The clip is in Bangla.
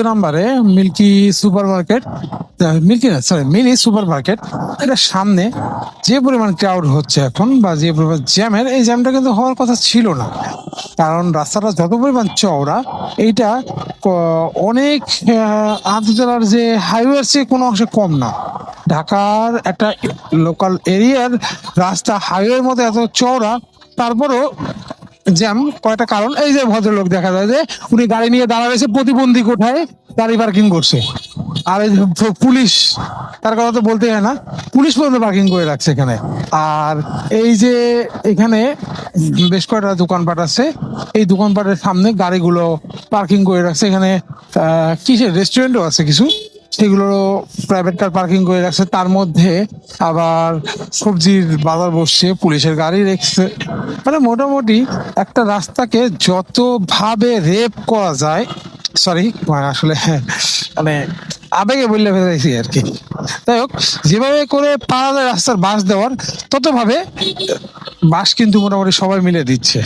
নম্বরে মিল্কি সুপার মার্কেট, মিল্কি না সরি মিনি সুপার মার্কেট, এটার সামনে যে পরিমাণ ক্রাউড হচ্ছে এখন বা যে পরিমাণ জ্যামের, এই জ্যামটা কিন্তু হওয়ার কথা ছিল না। কারণ রাস্তাটা যত পরিমাণ চওড়া, এইটা অনেক আন্তজেলার যে হাইওয়ের চেয়ে কোনো অংশে কম না। ঢাকার একটা লোকাল এরিয়ার রাস্তা হাইওয়ের মধ্যে এত চওড়া, তারপরও জ্যাম। কয়টা কারণ, এই যে ভদ্রলোক দেখা যায় যে উনি গাড়ি নিয়ে দাঁড়া রয়েছে প্রতিবন্ধী কোঠায়, গাড়ি পার্কিং করছে। আর এই যে পুলিশ, তার কথা তো বলতে হয় না, পুলিশ পর্যন্ত পার্কিং করে রাখছে এখানে। আর এই যে এখানে বেশ কয়টা দোকানপাট আছে, এই দোকানপাটের সামনে গাড়িগুলো পার্কিং করে রাখছে। এখানে কিসের রেস্টুরেন্টও আছে কিছু, সেগুলো প্রাইভেট কার পার্কিং করে রাখছে। তার মধ্যে আবার সবজির বাজার বসছে, পুলিশের গাড়ি রেখেছে। মানে মোটামুটি একটা রাস্তাকে যতভাবে রেপ করা যায়, সরি আসলে মানে আবেগে বললে ফেলেছি আর কি। যাই হোক, যেভাবে করে পারা যায় রাস্তার বাঁশ দেওয়ার, ততভাবে বাঁশ কিন্তু মোটামুটি সবাই মিলে দিচ্ছে।